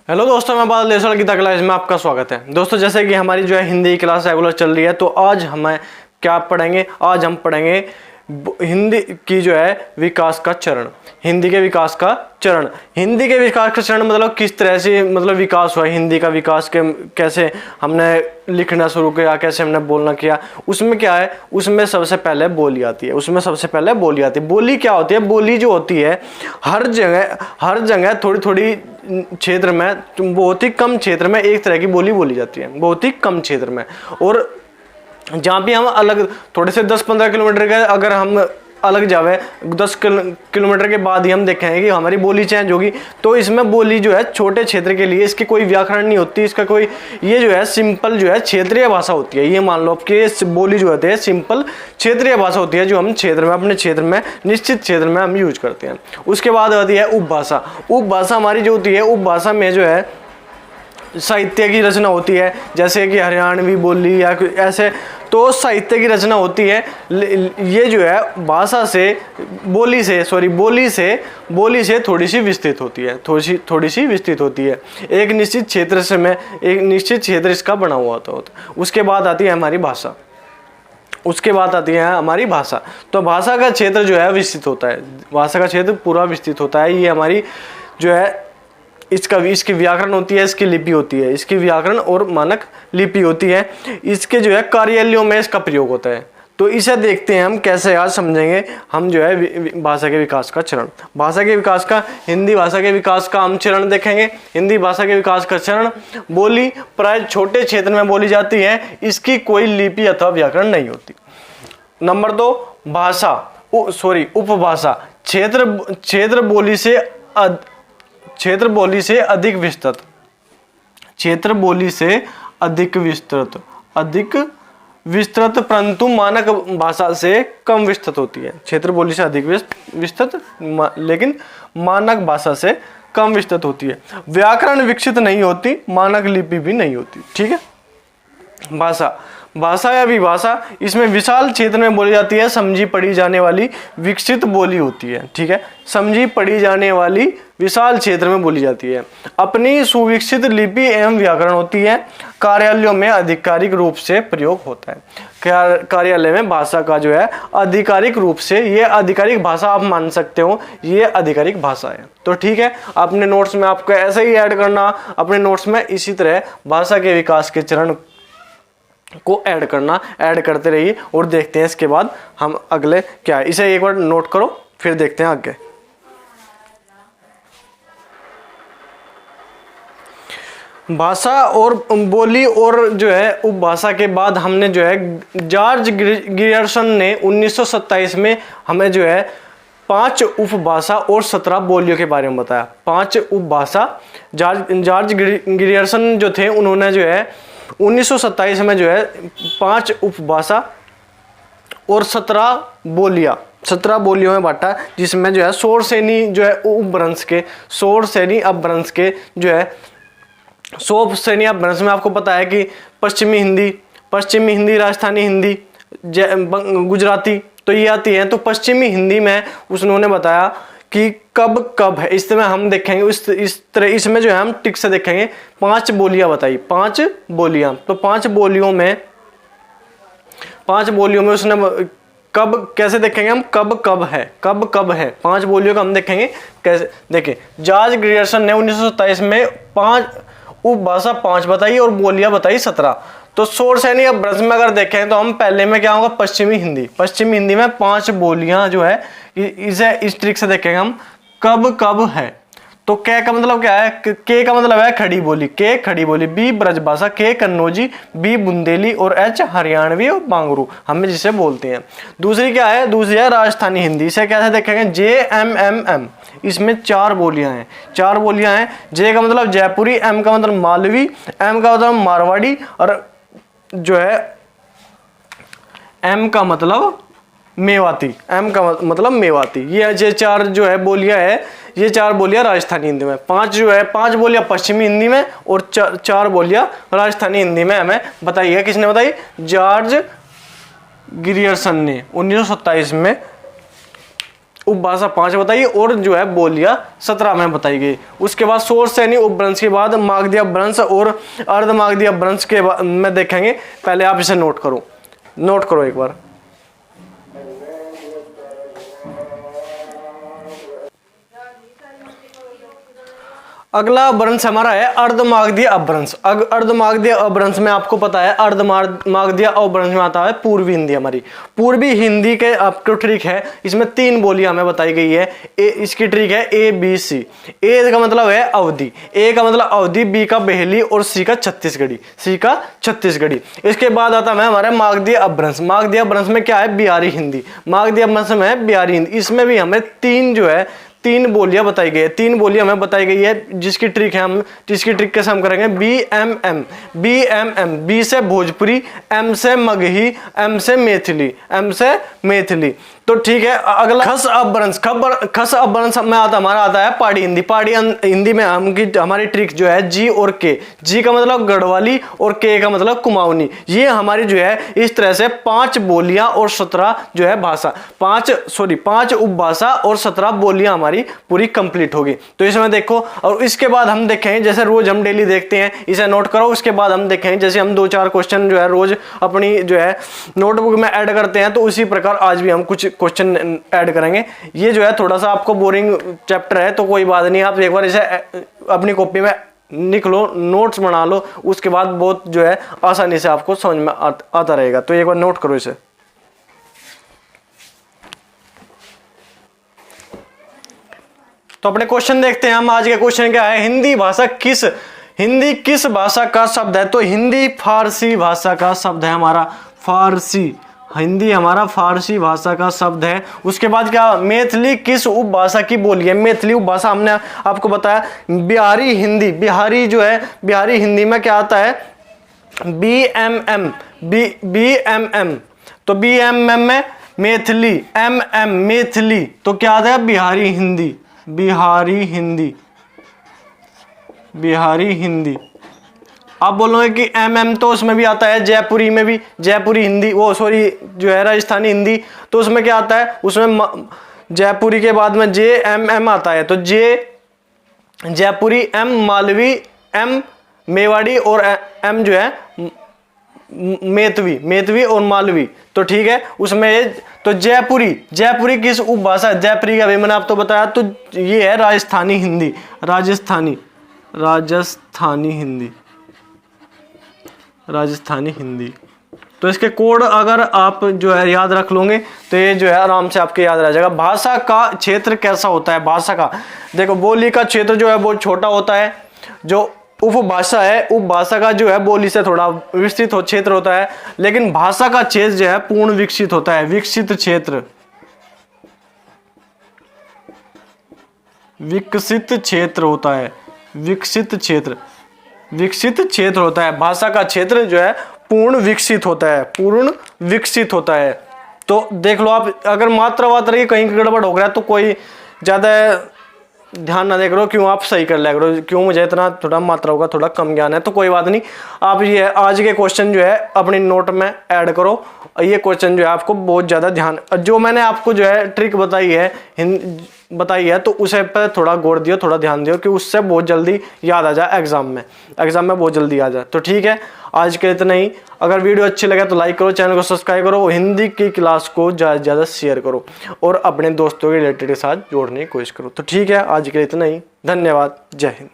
Hello दोस्तों, मैं बादल देसवाल गीता क्लास में आपका स्वागत है। दोस्तों, जैसे कि हमारी जो है हिंदी क्लास रेगुलर चल रही है, तो आज हमें क्या पढ़ेंगे? आज हम पढ़ेंगे हिंदी की जो है विकास का चरण। हिंदी के विकास का चरण। हिंदी के विकास का चरण मतलब किस तरह से विकास हुआ हिंदी का विकास के, कैसे हमने लिखना शुरू किया, कैसे हमने बोलना किया। उसमें क्या है, उसमें सबसे पहले बोली आती है। बोली क्या होती है? बोली जो होती है हर जगह थोड़ी थोड़ी क्षेत्र में, बहुत ही कम क्षेत्र में एक तरह की बोली बोली जाती है, बहुत ही कम क्षेत्र में। और जहाँ भी हम अलग थोड़े से 10-15 किलोमीटर के अगर हम अलग जावे, 10 किलोमीटर के बाद ही हम देखेंगे कि हमारी बोली चेंज होगी। तो इसमें बोली जो है छोटे क्षेत्र के लिए इसकी कोई व्याकरण नहीं होती, इसका कोई, ये जो है सिंपल जो है क्षेत्रीय भाषा होती है। ये मान लो आपकी बोली जो होती है सिंपल क्षेत्रीय भाषा होती है, जो हम क्षेत्र में, अपने क्षेत्र में, निश्चित क्षेत्र में हम यूज करते हैं। उसके बाद आती है उपभाषा। उपभाषा हमारी जो होती है, उपभाषा में जो है साहित्य की रचना होती है, जैसे कि हरियाणवी बोली या ऐसे, तो साहित्य की रचना होती है। ये जो है भाषा से, बोली से थोड़ी सी विस्तृत होती है, थोड़ी सी विस्तृत होती है। एक निश्चित क्षेत्र से में एक निश्चित क्षेत्र इसका बना हुआ होता है। उसके बाद आती है हमारी भाषा। तो भाषा का क्षेत्र जो है विस्तृत होता है, भाषा का क्षेत्र पूरा विस्तृत होता है। ये हमारी जो है इसकी व्याकरण होती है, इसकी लिपि होती है, इसकी व्याकरण और मानक लिपि होती है। इसके जो है कार्यालयों में इसका प्रयोग होता है। तो इसे देखते हैं हम कैसे आज समझेंगे हम जो है भाषा के विकास का चरण। हिंदी भाषा के विकास का हम चरण देखेंगे। हिंदी भाषा के विकास का चरण। बोली प्राय छोटे क्षेत्र में बोली जाती है, इसकी कोई लिपि अथवा व्याकरण नहीं होती। नंबर 2, उपभाषा। क्षेत्र बोली से अधिक विस्तृत परंतु मानक भाषा से कम विस्तृत होती है। क्षेत्र बोली से अधिक विस्तृत लेकिन मानक भाषा से कम विस्तृत होती है। व्याकरण विकसित नहीं होती, मानक लिपि भी नहीं होती। ठीक है। भाषा या विभाषा, इसमें विशाल क्षेत्र में बोली जाती है, समझी पढ़ी जाने वाली विकसित बोली होती है। ठीक है। समझी पढ़ी जाने वाली विशाल क्षेत्र में बोली जाती है। अपनी सुविकसित लिपि एवं व्याकरण होती है। कार्यालयों में आधिकारिक रूप से प्रयोग होता है। कार्यालय में भाषा का जो है आधिकारिक रूप से, ये आधिकारिक भाषा आप मान सकते हो, ये आधिकारिक भाषा है। तो ठीक है, अपने नोट्स में आपको ऐसे ही ऐड करना, अपने नोट्स में इसी तरह भाषा के विकास के चरण को ऐड करते रहिए। और देखते हैं इसके बाद हम अगले क्या है, इसे एक बार नोट करो, फिर देखते हैं आगे। भाषा और बोली और जो है उपभाषा के बाद हमने जो है जॉर्ज ग्रियर्सन ने 1927 में हमें जो है 5 उपभाषा और 17 बोलियों के बारे में बताया। 5 उपभाषा, जॉर्ज ग्रियर्सन जो थे, उन्होंने जो है 1927 में जो है 5 उपभाषा और 17 बोलियों में बांटा, जिसमें जो है सोरसेनी जो है उपवंश के, सोरसेनी अपभ्रंश के जो है, सोरसेनी अपभ्रंश में आपको पता है कि पश्चिमी हिंदी, राजस्थानी हिंदी, गुजराती, तो ये आती है। तो पश्चिमी हिंदी में उन्होंने बताया कि कब है, इसमें हम देखेंगे इस तरह, इसमें जो है हम टिक से देखेंगे। 5 बोलियां बताई, 5 बोलियां। तो 5 बोलियों में उसने कब कैसे देखेंगे हम, कब है 5 बोलियों का हम देखेंगे कैसे। देखें, जॉर्ज ग्रियर्सन ने 1927 में 5 उपभाषा 5 बताई और बोलियां बताई 17। तो सोरसेनी अपभ्रंश में अगर देखें तो हम पहले में क्या होगा, पश्चिमी हिंदी में 5 बोलियां जो है, इसे इस ट्रिक से देखेंगे हम, कब है। तो क का मतलब क्या है, के का मतलब है खड़ी बोली, बी ब्रजभाषा, के कन्नौजी, बी बुंदेली और एच हरियाणवी और बांगरू, हमें जिसे बोलते हैं। दूसरी क्या है, दूसरी है राजस्थानी हिंदी। इसे कैसे देखेंगे, JMMM, इसमें 4 बोलियां हैं। जे का मतलब जयपुरी, M का मतलब मालवी, M का मतलब मारवाड़ी, और जो है M का मतलब मेवाती। ये 4 जो है बोलियां है, ये 4 बोलियां राजस्थानी हिंदी में, 5 बोलियां पश्चिमी हिंदी में और 4 बोलियां राजस्थानी हिंदी में हमें बताई है। किसने बताई, जॉर्ज ग्रियर्सन ने 1927 में उपभाषा 5 बताइए और जो है बोलियां 17 में बताई गई। उसके बाद सोर्स यानी उपभ्रंश के बाद मागधी अपभ्रंश और अर्धमागधी अपभ्रंश के बाद में देखेंगे। पहले आप इसे नोट करो एक बार। अगला अपभ्रंश हमारा है अर्धमागधी अपभ्रंश। अर्धमागधी अपभ्रंश में आपको पता है अर्धमागधी अपभ्रंश में आता है पूर्वी हिंदी। हमारी पूर्वी हिंदी के आपको ट्रिक है, इसमें 3 बोलियां हमें बताई गई है। इसकी ट्रिक है ABC। ए का मतलब है अवधि, ए का मतलब अवधि, बी का बहेली और सी का छत्तीसगढ़ी। इसके बाद आता है हमारे मागधी अपभ्रंश। मागधी अपभ्रंश में क्या है? बिहारी हिंदी। मागधी अपभ्रंश में है बिहारी हिंदी। इसमें भी हमें 3 बोलियां बताई गई है। 3 बोलियां हमें बताई गई है जिसकी ट्रिक कैसे हम करेंगे? BMM। बी से भोजपुरी, M से मगही, M से मैथिली। तो ठीक है। अगला खस अपभ्रंश में हमारा आता है पहाड़ी हिंदी। पहाड़ी हिंदी में हमारी ट्रिक जो है G और K। G का मतलब गढ़वाली और K का मतलब कुमाऊनी। ये हमारी जो है इस तरह से 5 बोलियां और 17 जो है भाषा, 5 उपभाषा और 17 बोलियां हमारी पूरी कंप्लीट होगी। तो इसमें देखो, और इसके बाद हम देखेंगे जैसे रोज हम डेली देखते हैं, इसे नोट करो। उसके बाद हम देखेंगे जैसे हम 2-4 क्वेश्चन जो है रोज अपनी जो है नोटबुक में ऐड करते हैं, तो उसी प्रकार आज भी हम कुछ क्वेश्चन ऐड करेंगे। ये जो है थोड़ा सा आपको बोरिंग चैप्टर है तो कोई बात नहीं, आप एक बार इसे अपनी कॉपी में लिख लो, नोट्स बना लो, उसके बाद बहुत जो है आसानी से आपको समझ में आता रहेगा। तो एक बार नोट करो इसे। तो अपने क्वेश्चन देखते हैं हम। आज के क्वेश्चन क्या है? हिंदी किस भाषा का शब्द है? तो हिंदी फारसी भाषा का शब्द है हमारा, फारसी। हिंदी हमारा फारसी भाषा का शब्द है। उसके बाद क्या? मैथिली किस उपभाषा की बोली है? मैथिली उपभाषा हमने आपको बताया बिहारी हिंदी। बिहारी जो है बिहारी हिंदी में क्या आता है? BMM। तो BMM में मैथिली, MM मैथिली, तो क्या आता है? बिहारी हिंदी। आप बोलोगे कि MM तो उसमें भी आता है, जयपुरी में भी, जयपुरी हिंदी, जो है राजस्थानी हिंदी, तो उसमें क्या आता है? उसमें जयपुरी के बाद में JMM आता है। तो जयपुरी, M मालवी, M मेवाड़ी और M जो है मैथवी और मालवी। तो ठीक है, उसमें तो जयपुरी किस उपभाषा? जयपुरी का भी मैंने आपको बताया, तो ये है राजस्थानी हिंदी। तो इसके कोड अगर आप जो है याद रख लोगे तो ये जो है आराम से आपके याद रह जाएगा। भाषा का क्षेत्र कैसा होता है? भाषा का देखो, बोली का क्षेत्र जो है बहुत छोटा होता है। जो उपभाषा है, उपभाषा का जो है बोली से थोड़ा विस्तृत क्षेत्र होता है, लेकिन भाषा का क्षेत्र जो है पूर्ण विकसित होता है। विकसित क्षेत्र होता है। भाषा का क्षेत्र जो है पूर्ण विकसित होता है। तो देख लो आप, अगर मात्रा की कहीं गड़बड़ हो गया तो कोई ज्यादा ध्यान ना दे करो, क्यों आप सही कर लिया करो, क्यों मुझे इतना थोड़ा मात्राओं का थोड़ा कम ज्ञान है, तो कोई बात नहीं। आप ये आज के क्वेश्चन जो है अपनी नोट में ऐड करो। ये क्वेश्चन जो है आपको बहुत ज़्यादा ध्यान, जो मैंने आपको जो है ट्रिक बताई है तो उसे पर थोड़ा गौर दियो, थोड़ा ध्यान दियो कि उससे बहुत जल्दी याद आ जाए एग्जाम में बहुत जल्दी आ जाए। तो ठीक है, आज के इतना ही। अगर वीडियो अच्छी लगे तो लाइक करो, चैनल को सब्सक्राइब करो, हिंदी की क्लास को ज़्यादा से ज़्यादा शेयर करो और अपने दोस्तों के रिलेटेड के साथ जोड़ने की कोशिश करो। तो ठीक है, आज के लिए इतना ही। धन्यवाद। जय हिंद।